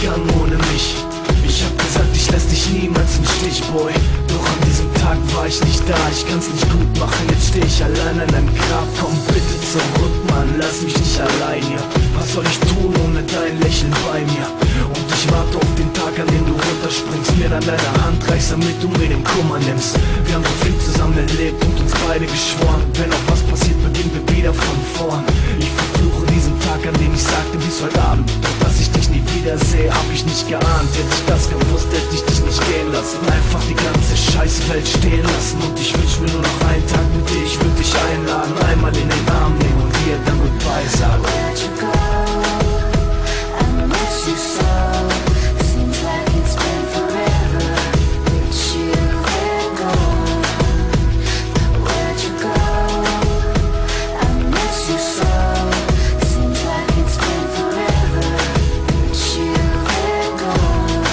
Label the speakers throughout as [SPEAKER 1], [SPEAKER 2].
[SPEAKER 1] gegangen ohne mich. Ich hab gesagt, ich lass dich niemals im Stich, Boy. Doch an diesem Tag war ich nicht da, ich kann's nicht gut machen. Jetzt steh ich allein an deinem Grab, komm bitte zurück, Mann, lass mich nicht allein hier. Was soll ich tun ohne dein Lächeln bei mir? Und ich warte auf den Tag, an dem du runterspringst, mir dann deine Hand reichst, damit du mir den Kummer nimmst. Wir haben so viel zusammen erlebt und uns beide geschworen, wenn auch was passiert, beginnen wir wieder von vorn. Ich verfluche diesen Tag, an dem ich sagte, bis heute Abend. Doch dass ich dich nie wiedersehe, hab ich nicht geahnt. Hätte ich das gewusst, hätte ich dich nicht gehen lassen. Einfach die ganze Scheißwelt stehen lassen. Und ich wünsch mir nur noch einen Tag mit dir, ich würd dich einladen, einmal in den Arm nehmen und dir dann Goodbye sagen.
[SPEAKER 2] Where'd you go? I miss you so. Seems like it's been forever since you've been gone. Where'd you go? I miss you so. Seems like it's been forever since you've been gone.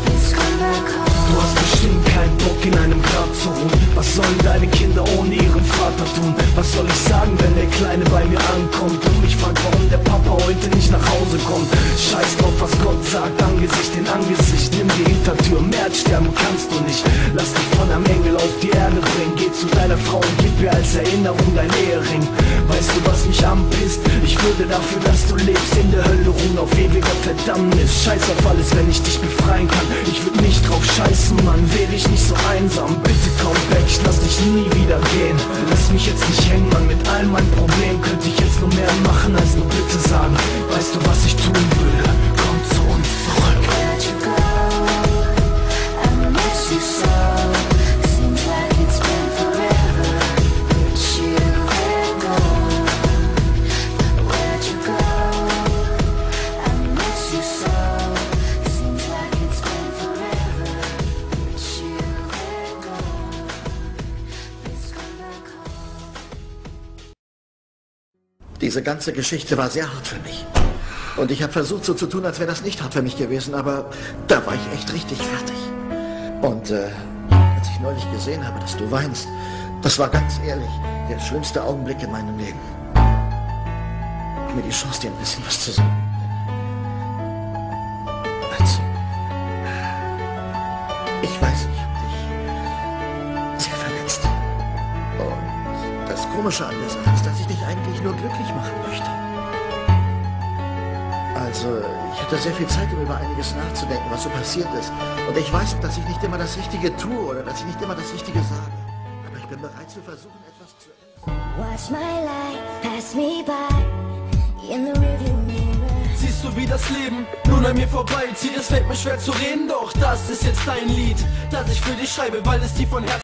[SPEAKER 2] Please come back home.
[SPEAKER 1] Du hast bestimmt keinen Bock, in einem Grab zu ruhen. Was sollen deine Kinder ohne ihren Vater tun? Was soll ich sagen, wenn der Kleine bei mir ankommt und mich fragt, warum der Papa heute nicht nach Hause kommt? Scheiß drauf, was Gott sagt, Angesicht in Angesicht. Nimm die Hintertür, mehr als sterben kannst du nicht. Lass dich von einem Engel auf die Erde bringen. Geh zu deiner Frau und gib ihr als Erinnerung dein Ehering. Weißt du, was mich anpisst? Ich würde dafür, dass du lebst, in der Hölle ruhen auf ewiger Verdammnis. Scheiß auf alles, wenn ich dich befreien kann. Ich würd nicht drauf scheißen, Mann, wäre ich nicht so einsam. Bitte komm weg, ich lass dich nie wieder gehen. Lass mich jetzt nicht hängen, Mann, mit all meinen Problemen könnte ich jetzt nur mehr machen, als nur bitte sagen. Weißt du, was ich tun würde? Komm zu uns zurück.
[SPEAKER 2] Where'd you go? I miss you so. Seems like it's been forever since you've been gone. Where'd you go? I miss you so. Seems like it's been forever since you've been gone. Please come back home.
[SPEAKER 3] Diese ganze Geschichte war sehr hart für mich. Und ich habe versucht, so zu tun, als wäre das nicht hart für mich gewesen, aber da war ich echt richtig fertig. Und als ich neulich gesehen habe, dass du weinst, das war ganz ehrlich der schlimmste Augenblick in meinem Leben. Mir die Chance, dir ein bisschen was zu sagen. Also, ich weiß, ich habe dich sehr verletzt. Und das Komische an der Sache ist, dass ich dich eigentlich nur glücklich machen möchte. Also, ich hatte sehr viel Zeit, um über einiges nachzudenken, was so passiert ist. Und ich weiß, dass ich nicht immer das Richtige tue oder dass ich nicht immer das Richtige sage. Aber ich bin bereit zu versuchen, etwas zu ändern.
[SPEAKER 2] Watch my life pass me by in the rearview mirror.
[SPEAKER 4] Siehst du, wie das Leben nun an mir vorbeizieht? Es fällt mir schwer zu reden, doch das ist jetzt dein Lied, das ich für dich schreibe, weil es dir von Herzen